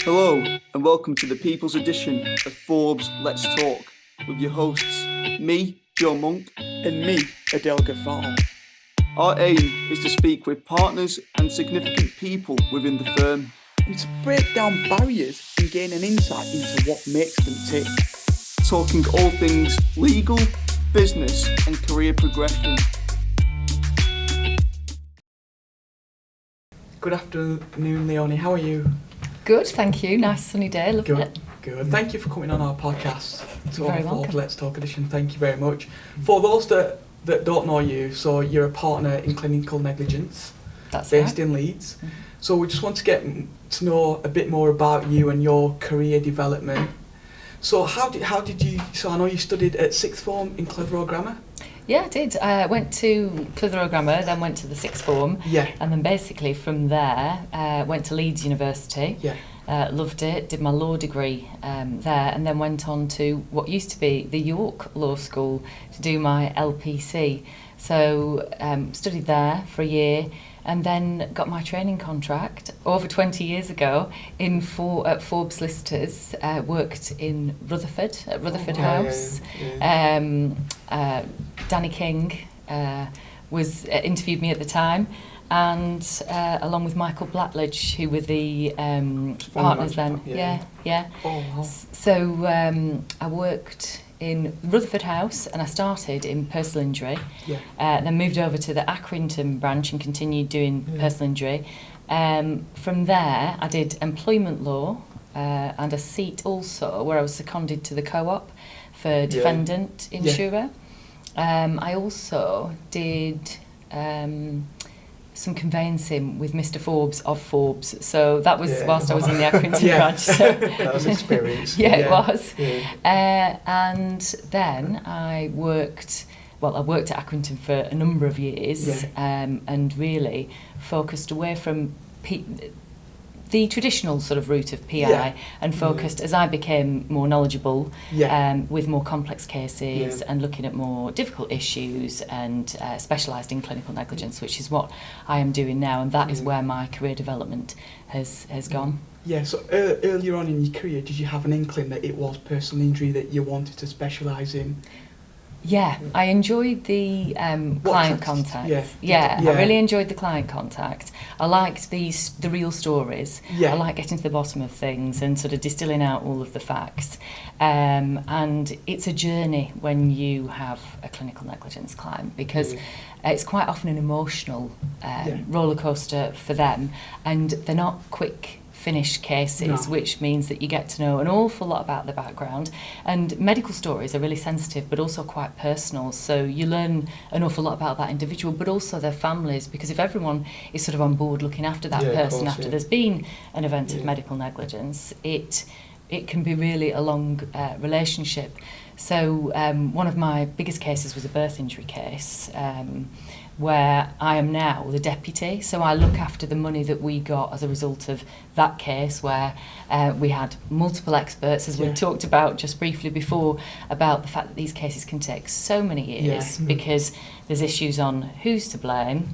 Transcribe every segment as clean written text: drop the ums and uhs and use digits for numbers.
Hello and welcome to the People's edition of Forbes Let's Talk with your hosts, me, Joe Monk, and me, Adil Ghafar. Our aim is to speak with partners and significant people within the firm. And to break down barriers and gain an insight into what makes them tick. Talking all things legal, business and career progression. Good afternoon, Leonie. How are you? Good, thank you. Nice sunny day, loving it. Good. Thank you for coming on our podcast. You're very welcome. Forbes Let's Talk edition. Thank you very much. For those that don't know you, so you're a partner in clinical negligence. That's based right. in Leeds. Mm-hmm. So we just want to get to know a bit more about you and your career development. So how did you? So I know you studied at sixth form in Clitheroe Grammar. Yeah, I did. I went to Clitheroe Grammar, then went to the sixth form. Yeah. And then basically from there, went to Leeds University. Yeah. Loved it, did my law degree there, and then went on to what used to be the York Law School to do my LPC. So studied there for a year, and then got my training contract over 20 years ago at Forbes Solicitors. Worked in Rutherford, at Rutherford House. Yeah. Danny King was interviewed me at the time, and along with Michael Blackledge, who were the partners then. Yeah. Oh, wow. So I worked in Rutherford House, and I started in personal injury. Yeah. Then moved over to the Accrington branch and continued doing personal injury. From there, I did employment law and a seat also where I was seconded to the co-op for defendant insurer. I also did some conveyancing with Mr. Forbes of Forbes. So that was whilst I was in the Accrington branch. So. That was experience. It was. Yeah. And then I worked at Accrington for a number of years and really focused away from the traditional sort of route of PI and focused as I became more knowledgeable with more complex cases and looking at more difficult issues and specialised in clinical negligence, which is what I am doing now, and that is where my career development has gone. Yeah, so earlier on in your career, did you have an inkling that it was personal injury that you wanted to specialise in? Yeah, I enjoyed the client contact. I really enjoyed the client contact. I liked the real stories. I like getting to the bottom of things and sort of distilling out all of the facts. And it's a journey when you have a clinical negligence client, because it's quite often an emotional roller coaster for them, and they're not quick finished cases, which means that you get to know an awful lot about the background, and medical stories are really sensitive but also quite personal, so you learn an awful lot about that individual but also their families, because if everyone is sort of on board looking after that person after there's been an event of medical negligence, it can be really a long relationship. So one of my biggest cases was a birth injury case, where I am now the deputy, so I look after the money that we got as a result of that case, where we had multiple experts, as we talked about just briefly before, about the fact that these cases can take so many years because there's issues on who's to blame.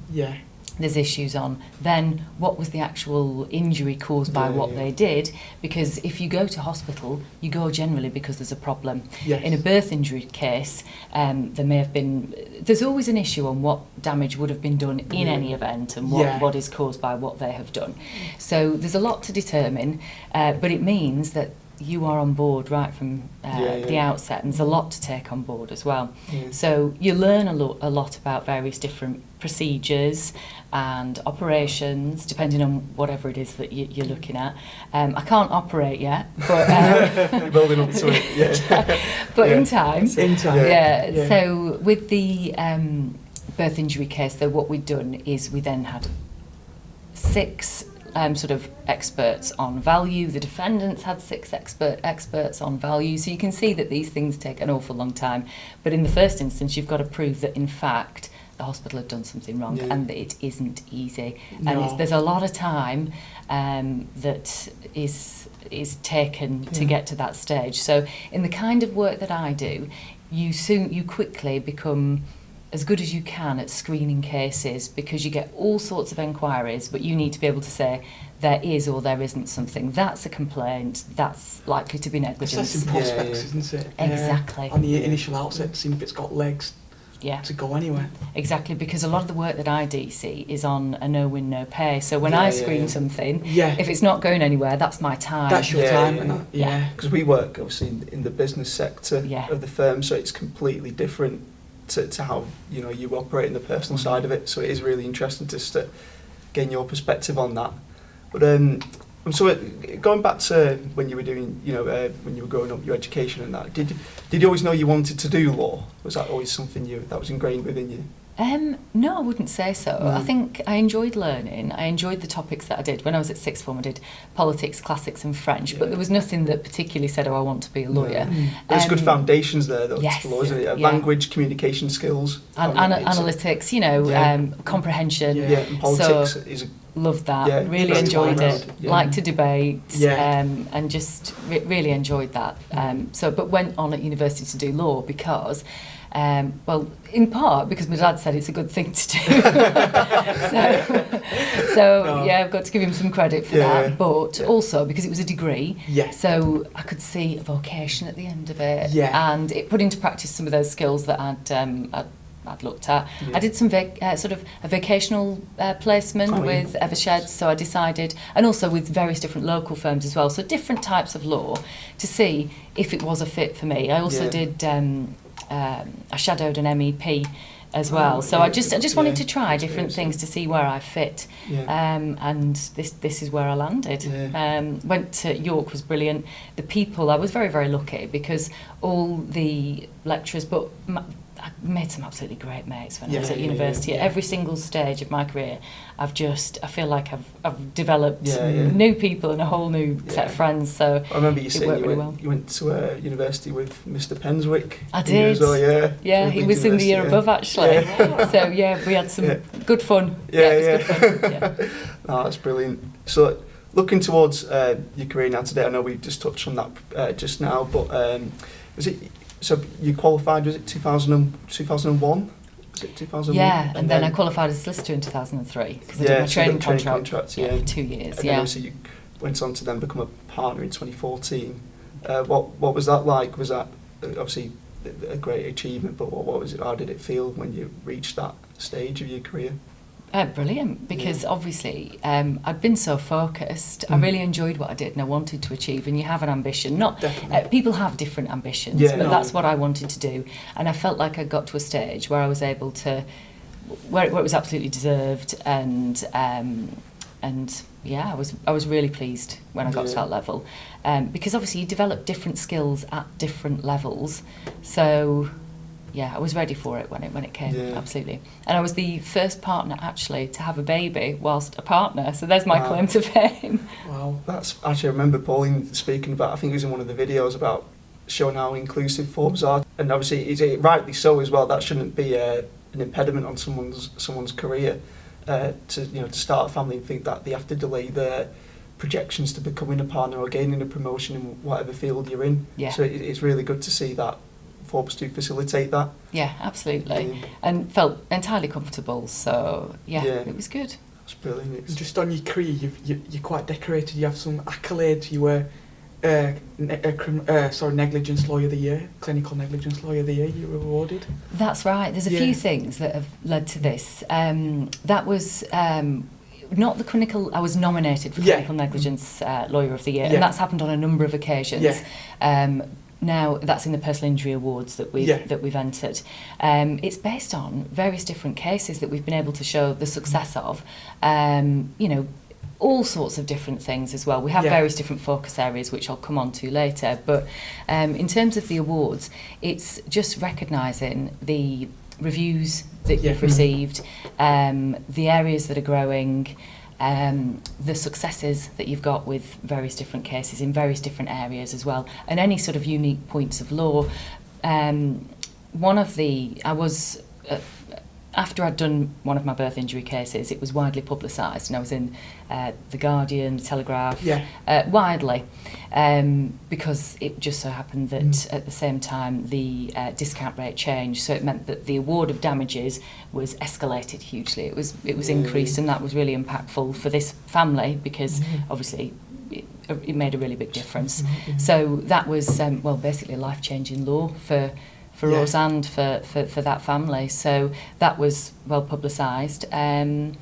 There's issues on then what was the actual injury caused by what they did, because if you go to hospital, you go generally because there's a problem. In a birth injury case, there's always an issue on what damage would have been done in any event and what is caused by what they have done. So there's a lot to determine, but it means that you are on board right from the outset, and there's a lot to take on board as well. So you learn a lot about various different procedures and operations, depending on whatever it is that you're looking at. I can't operate yet, but building up to it. But in time. So with the birth injury case, though, what we'd done is we then had 6 sort of experts on value. The defendants had 6 experts on value. So you can see that these things take an awful long time. But in the first instance, you've got to prove that, in fact, the hospital had done something wrong and that it isn't easy. And there's a lot of time that is taken to get to that stage. So in the kind of work that I do, you quickly become as good as you can at screening cases, because you get all sorts of enquiries, but you need to be able to say there is or there isn't something. That's a complaint. That's likely to be negligence. Assessing prospects, isn't it? Exactly. On the initial outset, seeing if it's got legs to go anywhere. Exactly, because a lot of the work that I do see is on a no-win, no-pay. So when I screen something, if it's not going anywhere, that's my time. That's your time. Because we work, obviously, in the business sector of the firm, so it's completely different to how you operate in the personal side of it. So it is really interesting just to gain your perspective on that. But so going back to when you were doing, when you were growing up, your education and that, did you always know you wanted to do law? Was that always something that was ingrained within you? No, I wouldn't say so. No. I think I enjoyed learning. I enjoyed the topics that I did. When I was at sixth form, I did politics, classics and French, but there was nothing that particularly said, I want to be a lawyer. No. There's good foundations there, though, yes, to law, isn't it? Language, communication skills. Analytics, comprehension. And politics is loved that, really enjoyed it, liked to debate, and just really enjoyed that. But went on at university to do law because, in part because my dad said it's a good thing to do. I've got to give him some credit for that, but also because it was a degree, so I could see a vocation at the end of it, and it put into practice some of those skills that I'd looked at. I did some sort of a vocational placement with Evershed, so I decided, and also with various different local firms as well, so different types of law, to see if it was a fit for me. I also did, I shadowed an MEP as well, so I just wanted to try different things to see where I fit, and this is where I landed. Went to York, was brilliant. The people, I was very, very lucky because all the lecturers, but I made some absolutely great mates when I was at university. At every single stage of my career, I feel like I've developed new people and a whole new set of friends. So I remember you saying you went to university with Mr. Penswick. I did. He was in the year above actually. So we had some good fun. It was good fun. That's brilliant. So looking towards your career now today, I know we just touched on that just now, but was it? So you qualified, was it 2001? Was it 2001? Yeah, and then I qualified as a solicitor in 2003 because I did my training contract for 2 years. And then obviously you went on to then become a partner in 2014. What was that like? Was that obviously a great achievement, but what was it? How did it feel when you reached that stage of your career? Brilliant, because obviously I'd been so focused. I really enjoyed what I did and I wanted to achieve, and you have an ambition. People have different ambitions, but that's what I wanted to do, and I felt like I got to a stage where I was able to, where it was absolutely deserved, and I was really pleased when I got to that level, because obviously you develop different skills at different levels, so I was ready for it when it came, absolutely. And I was the first partner actually to have a baby whilst a partner, so there's my claim to fame. Wow, that's actually, I remember Pauline speaking about, I think it was in one of the videos, about showing how inclusive Forbes are, and obviously rightly so as well. That shouldn't be an impediment on someone's career to start a family and think that they have to delay their projections to becoming a partner or gaining a promotion in whatever field you're in. So it's really good to see that Forbes do facilitate that. Yeah, absolutely. And felt entirely comfortable, so it was good. That's brilliant. Just on your career, you're quite decorated. You have some accolades. You were negligence lawyer of the year, clinical negligence lawyer of the year. You were awarded. That's right. There's a few things that have led to this. That was not the clinical. I was nominated for clinical negligence lawyer of the year, and that's happened on a number of occasions. Now that's in the personal injury awards that we've entered. It's based on various different cases that we've been able to show the success of. All sorts of different things as well. We have various different focus areas which I'll come on to later. But in terms of the awards, it's just recognising the reviews that you've received, the areas that are growing, the successes that you've got with various different cases in various different areas as well, and any sort of unique points of law. I was after I'd done one of my birth injury cases, it was widely publicised, and I was in The Guardian, The Telegraph, widely, because it just so happened that at the same time the discount rate changed, so it meant that the award of damages was escalated hugely. It was increased, and that was really impactful for this family because obviously it made a really big difference. So that was basically a life-changing law for us and for that family. So that was well publicised, and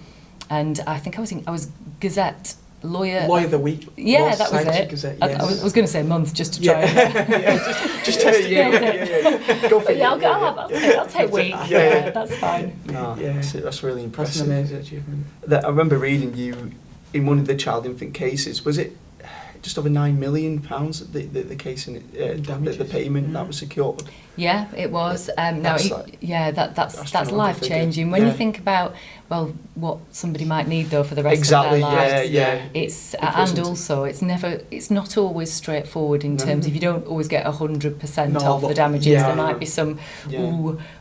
I think I was Gazette Lawyer of the Week. Yeah, that was it. Gazette, yes. I was going to say month just to try. Just test it. Go for it. I'll take week. Yeah, that's fine. No, that's really impressive. That's an amazing achievement. I remember reading you in one of the child infant cases. Was it just over £9 million the case in the payment that was secured? Yeah, it was. That's life changing. When you think about what somebody might need though for the rest of their lives. It's and also it's not always straightforward in terms of you don't always get 100% of the damages. There might be some.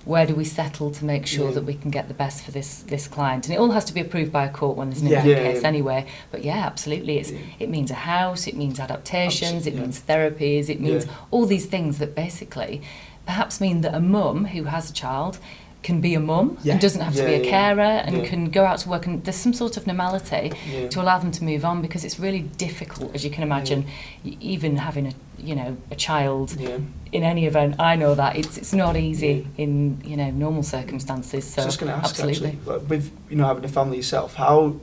Where do we settle to make sure that we can get the best for this client? And it all has to be approved by a court when there's an infant case anyway. But absolutely, it means a house, it means adaptations, it means therapies, it means all these things that basically perhaps mean that a mum who has a child can be a mum and doesn't have to be a carer and can go out to work, and there's some sort of normality to allow them to move on, because it's really difficult, as you can imagine, even having a child in any event. I know that it's not easy in normal circumstances. So just going to ask, absolutely, actually, with having a family yourself, how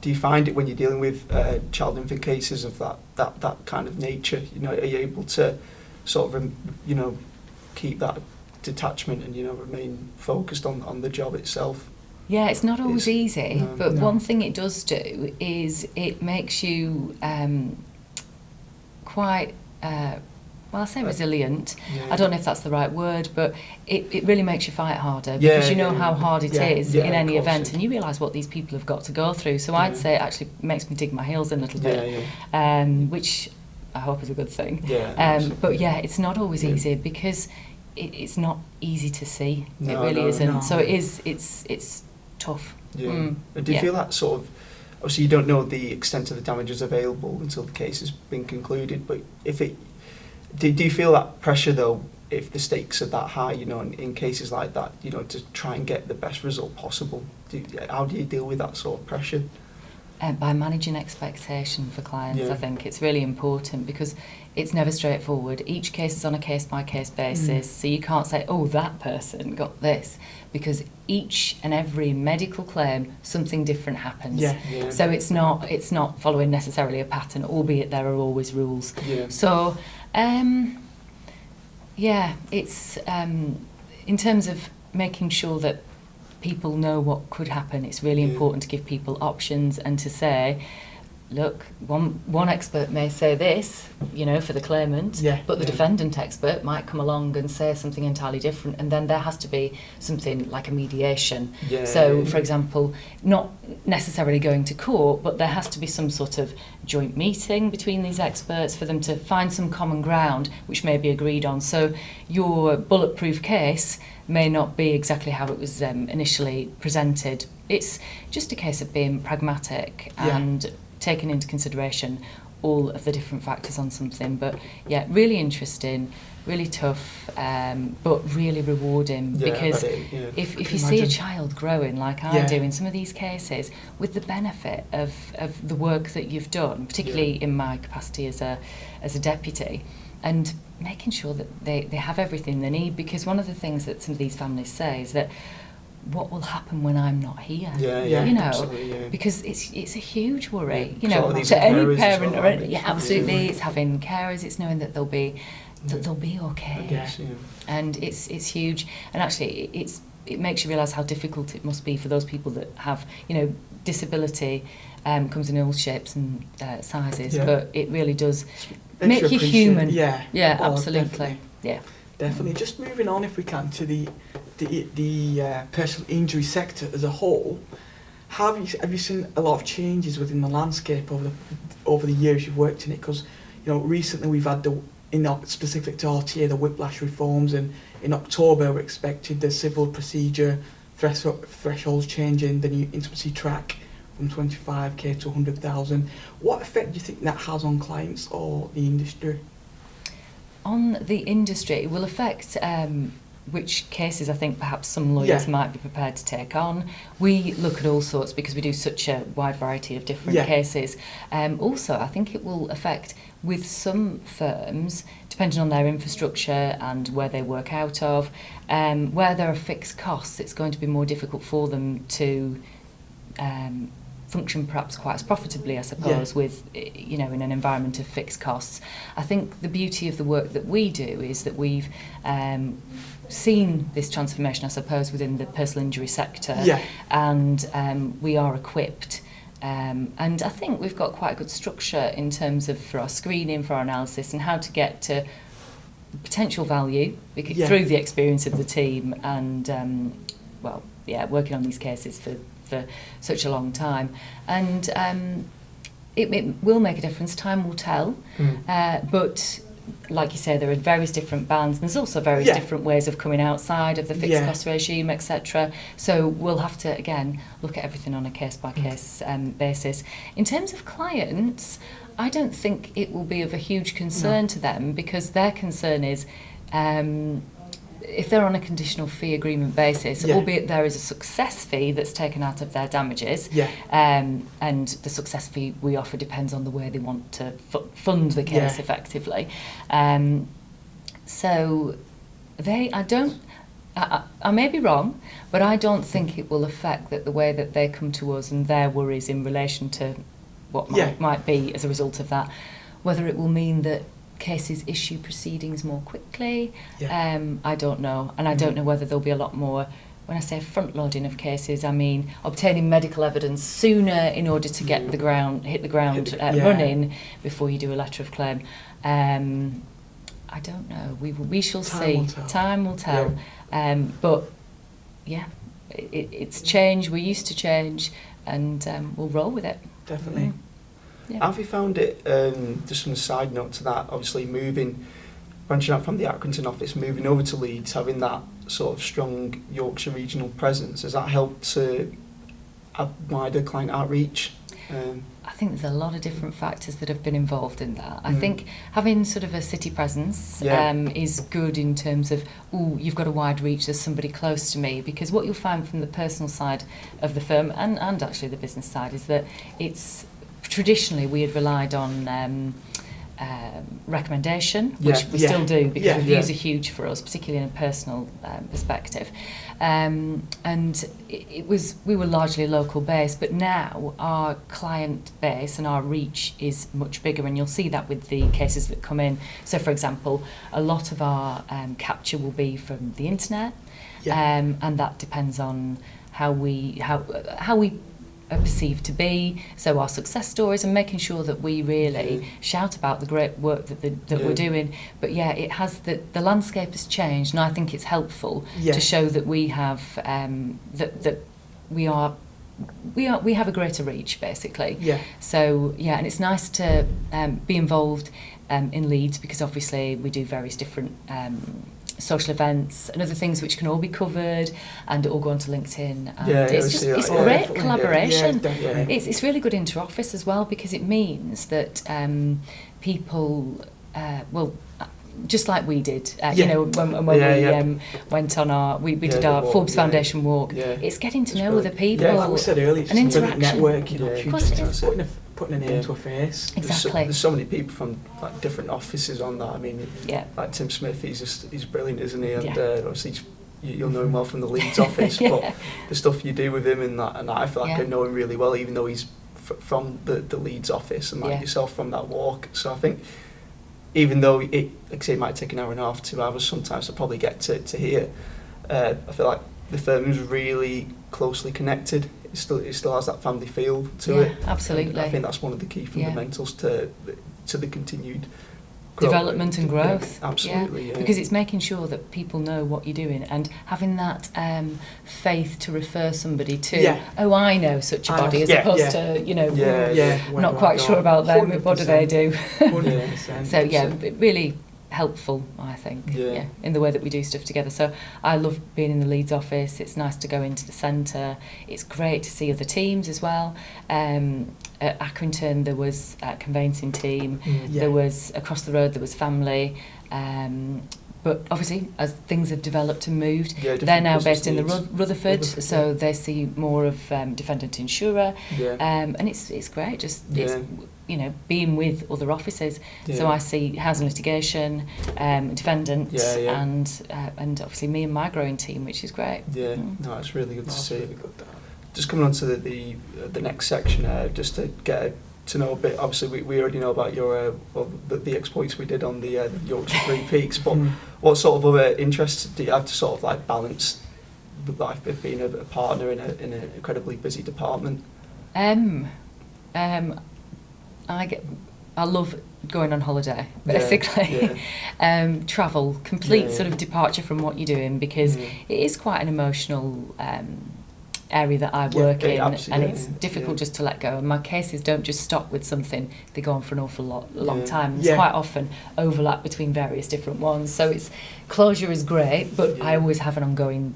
do you find it when you're dealing with child infant cases of that kind of nature? Are you able to sort of keep that detachment and remain focused on the job itself? Yeah, it's not always easy, but one thing it does do is it makes you quite I say resilient. I don't know if that's the right word, but it really makes you fight harder, because you know how hard it is in any event, and you realise what these people have got to go through. So I'd say it actually makes me dig my heels in a little bit, which I hope is a good thing. But it's not always easy, because it's not easy to see. It really isn't. No. So it's tough. And do you feel that sort of, obviously you don't know the extent of the damages available until the case has been concluded, but do you feel that pressure though, if the stakes are that high, in cases like that, to try and get the best result possible? How do you deal with that sort of pressure? By managing expectation for clients, I think it's really important, because it's never straightforward. Each case is on a case-by-case basis, so you can't say, that person got this, because each and every medical claim, something different happens. So it's not following necessarily a pattern, albeit there are always rules. So, it's in terms of making sure that people know what could happen, it's really important to give people options and to say, look, one expert may say this, for the claimant, but the defendant expert might come along and say something entirely different, and then there has to be something like a mediation. For example, not necessarily going to court, but there has to be some sort of joint meeting between these experts for them to find some common ground which may be agreed on. So your bulletproof case may not be exactly how it was initially presented. It's just a case of being pragmatic and taking into consideration all of the different factors on something. But really interesting, really tough, but really rewarding, because if you see a child growing like I do in some of these cases, with the benefit of the work that you've done, particularly in my capacity as a deputy, and making sure that they have everything they need, because one of the things that some of these families say is that what will happen when I'm not here? Because it's a huge worry, to any parent or absolutely. It's having carers, it's knowing that they'll be okay, and it's huge. And actually, it makes you realise how difficult it must be for those people that have disability. Comes in all shapes and sizes, but it really does make you human. Absolutely. Definitely. Just moving on, if we can, to the personal injury sector as a whole. Have you seen a lot of changes within the landscape over the years you've worked in it? Because recently we've had specific to RTA, the whiplash reforms, and in October we're expected the civil procedure thresholds changing, the new intimacy track from 25k to 100,000. What effect do you think that has on clients or the industry? On the industry, it will affect which cases I think perhaps some lawyers might be prepared to take on. We look at all sorts because we do such a wide variety of different cases. Also, I think it will affect with some firms, depending on their infrastructure and where they work out of, where there are fixed costs, it's going to be more difficult for them to function perhaps quite as profitably, I suppose, with, you know, in an environment of fixed costs. I think the beauty of the work that we do is that we've seen this transformation, I suppose, within the personal injury sector, and we are equipped. And I think we've got quite a good structure in terms of for our screening, for our analysis, and how to get to potential value through the experience of the team and, working on these cases for such a long time. And it will make a difference. Time will tell. But like you say, there are various different bands, and there's also various different ways of coming outside of the fixed cost regime, etc. So we'll have to, again, look at everything on a case-by-case basis. In terms of clients, I don't think it will be of a huge concern to them, because their concern is if they're on a conditional fee agreement basis, albeit there is a success fee that's taken out of their damages, and the success fee we offer depends on the way they want to fund the case effectively. So I may be wrong, but I don't think it will affect the way that they come to us and their worries in relation to what might be as a result of that. Whether it will mean that cases issue proceedings more quickly, I don't know, and I don't know whether there'll be a lot more. When I say front loading of cases, I mean obtaining medical evidence sooner in order to hit the ground running before you do a letter of claim. I don't know. We shall see. Time will tell. But it's change. We're used to change, and we'll roll with it. Definitely. Yeah. Have you found it, just on a side note to that, obviously branching out from the Accrington office, moving over to Leeds, having that sort of strong Yorkshire regional presence, has that helped to have wider client outreach? I think there's a lot of different factors that have been involved in that. I think having sort of a city presence is good in terms of, you've got a wide reach, there's somebody close to me, because what you'll find from the personal side of the firm and actually the business side is that it's traditionally we had relied on recommendation, which we still do, because reviews are huge for us, particularly in a personal perspective. And we were largely local based, but now our client base and our reach is much bigger, and you'll see that with the cases that come in. So, for example, a lot of our capture will be from the internet, and that depends on how we are perceived to be, so our success stories, and making sure that we really shout about the great work that we're doing. But it has the landscape has changed, and I think it's helpful to show that we have that we have a greater reach, basically. So and it's nice to be involved in Leeds, because obviously we do various different social events and other things which can all be covered and all go onto LinkedIn, and it's great collaboration. It's really good inter-office as well, because it means that people just like we did, when we went on our did our Forbes Foundation walk. It's getting to know other people. Like we said earlier, it's an interaction. Networking, putting a name to a face. Exactly. There's so many people from like different offices on that. I mean, like Tim Smith, he's brilliant, isn't he? And obviously you'll know him well from the Leeds office, but the stuff you do with him and I feel like I know him really well, even though he's from the Leeds office, and like yourself from that walk. So I think, even though it might take an hour and a half, 2 hours sometimes to probably get to here, I feel like the firm is really closely connected. It still has that family feel to it. Absolutely. And I think that's one of the key fundamentals to the continued development and growth. Absolutely. Because it's making sure that people know what you're doing, and having that faith to refer somebody to, I know such a body, as opposed to, not quite sure about them, 100%. What do they do? 100%. So really helpful, I think, in the way that we do stuff together. So I love being in the Leeds office. It's nice to go into the centre. It's great to see other teams as well. At Accrington there was a conveyancing team, there was across the road there was family, but obviously as things have developed and moved, they're now based in the Rutherford, so they see more of defendant insurer, and it's great, just it's, you know, being with other offices. So I see housing litigation, defendant, and obviously me and my growing team, which is great. No, it's really good to see. Really good. Just coming on to the next section, just to get to know a bit. Obviously, we already know about your the exploits we did on the Yorkshire Three Peaks. But what sort of other interests do you have to sort of like balance the life of being a partner in an incredibly busy department? I love going on holiday, basically. Travel, complete sort of departure from what you're doing, because it is quite an emotional area that I work in, and it's difficult just to let go. And my cases don't just stop with something; they go on for an awful long time. There's quite often overlap between various different ones. So it's closure is great, but I always have an ongoing,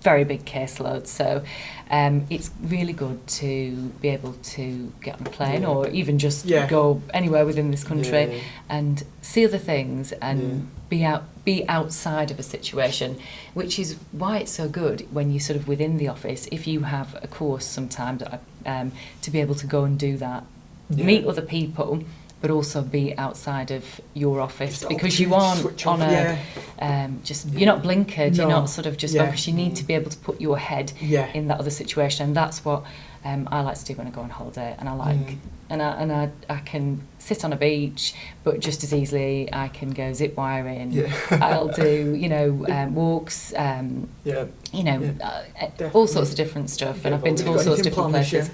very big caseload. So it's really good to be able to get on a plane or even just go anywhere within this country and see other things and be outside of a situation, which is why it's so good when you're sort of within the office. If you have a course sometimes to be able to go and do that, meet other people, but also be outside of your office, because you aren't on a you're not blinkered, you're not sort of just focused. You need to be able to put your head in that other situation, and that's what I like to do when I go on holiday. And I like and I can sit on a beach, but just as easily I can go zip wiring. I'll do walks, all sorts of different stuff, and I've been to all sorts of different places.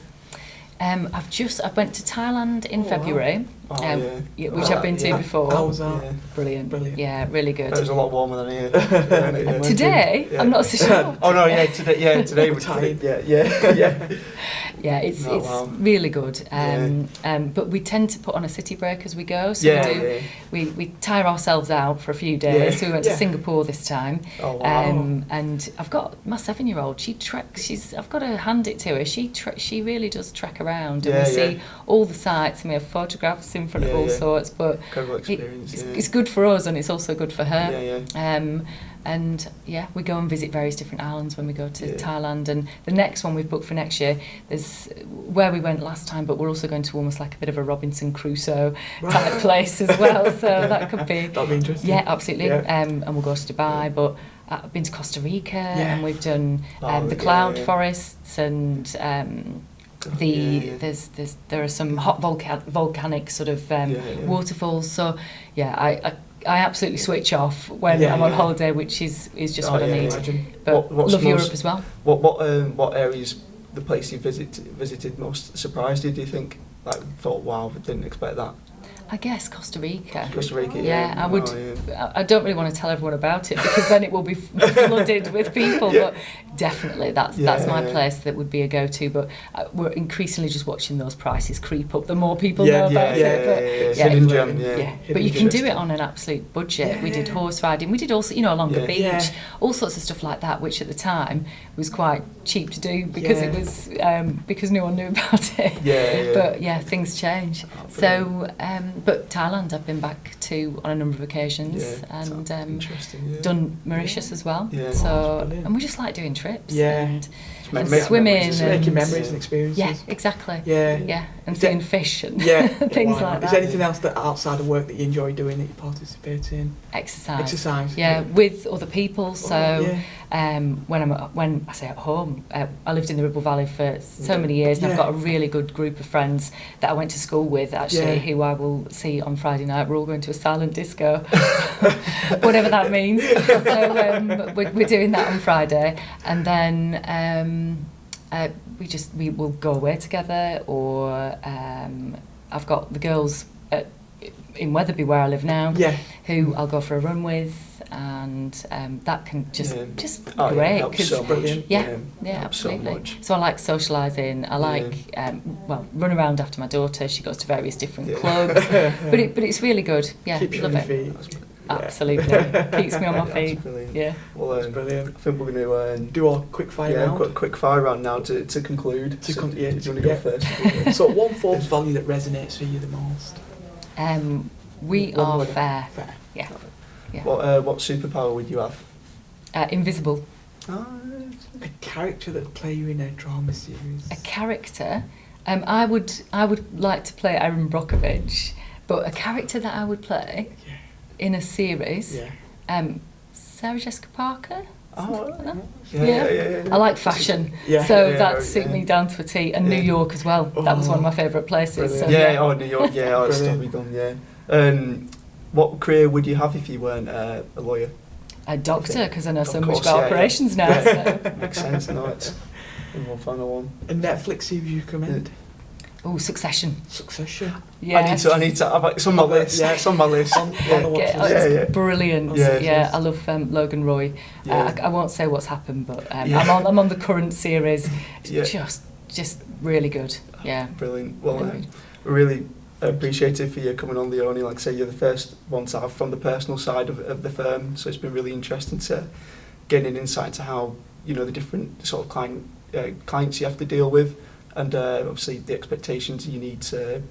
I went to Thailand in February, which I've been to before. How was that? Brilliant. Yeah, really good. It was a lot warmer than here. Today, I'm not so sure. Oh no, today was it's really good. But we tend to put on a city break as we go. So we tire ourselves out for a few days. So we went to Singapore this time. And I've got my 7-year-old. She treks. I've got to hand it to her. She really does trek around, and we see all the sights, and we have photographs in front of all sorts. But incredible experience. It's good for us, and it's also good for her. And we go and visit various different islands when we go to Thailand. And the next one we've booked for next year is where we went last time, but we're also going to almost like a bit of a Robinson Crusoe type place as well. So that'd be interesting. Yeah, absolutely. And we'll go to Dubai, but I've been to Costa Rica, and we've done the cloud forests, and there are some hot volcanic sort of waterfalls. So I absolutely switch off when I'm on holiday, which is just what I need. But love Europe as well. What areas, the place you visited most surprised you? Do you think? Like, thought, wow, I didn't expect that. I guess Costa Rica. Yeah. I would. I don't really want to tell everyone about it, because then it will be flooded with people. But definitely, that's my place that would be a go-to. But we're increasingly just watching those prices creep up. The more people know about it. But you can do it on an absolute budget. We did horse riding. We did also, along the beach, all sorts of stuff like that, which at the time was quite cheap to do, because it was because no one knew about it. But things change. So. But Thailand, I've been back to on a number of occasions, and done Mauritius as well. And we just like doing trips and swimming, making memories and experiences. Yeah, exactly. And seeing fish and things like that. Is there anything else that outside of work that you enjoy doing that you participate in? Exercise. With other people. So when I say at home, I lived in the Ribble Valley for so many years, and I've got a really good group of friends that I went to school with, actually, who I will see on Friday night. We're all going to a silent disco, whatever that means. So we're doing that on Friday, and then we will go away together, or I've got the girls in Wetherby, where I live now, who I'll go for a run with, and that can just great, because absolutely. So I like socialising. I like run around after my daughter. She goes to various different clubs, but it's really good. Love it. absolutely. Keeps me on my feet. Brilliant. Yeah. Well, Brilliant. I think we're going to do our quick fire round. Yeah, quick fire round now to conclude. Do you want to go first? So, one Forbes value that resonates with you the most? We are fair. Fair. Yeah. Yeah. What superpower would you have? Invisible. A character that would play you in a drama series. A character. I would like to play Erin Brockovich, but a character that I would play in a series. Yeah. Sarah Jessica Parker. Yeah. I like fashion, that suit me down to a T. And New York as well. That was one of my favourite places. So, New York. Yeah, it's totally done. Yeah. What career would you have if you weren't a lawyer? A doctor, because I know so much about operations now. So. Makes sense. No, it's one final one. A Netflix series you recommend? Oh, Succession. Yeah. I need to have it's on my list. Yeah, it's on my list. It's brilliant. Yeah, I love Logan Roy. I won't say what's happened, but I'm on the current series. It's just really good. Yeah. Brilliant. Well, really appreciative for you coming on, Leonie. Like I say, you're the first one to have from the personal side of the firm, so it's been really interesting to get an insight into how the different sort of clients you have to deal with, and obviously the expectations you need to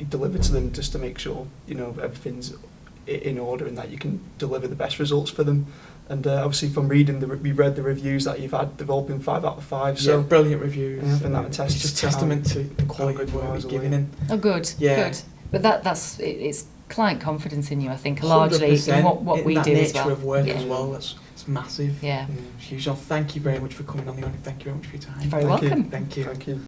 deliver to them, just to make sure everything's in order and that you can deliver the best results for them. And obviously from reading we read the reviews that you've had, they've all been 5 out of 5. So brilliant reviews. I think that attests just testament to the quality of work you're giving in. Oh, good. Yeah. Good. But that's it's client confidence in you, I think, largely in what we do as well. Nature of work as well. It's massive. Yeah. Huge. Thank you very much for coming on, Leonie. Thank you very much for your time. You're very welcome. Thank you.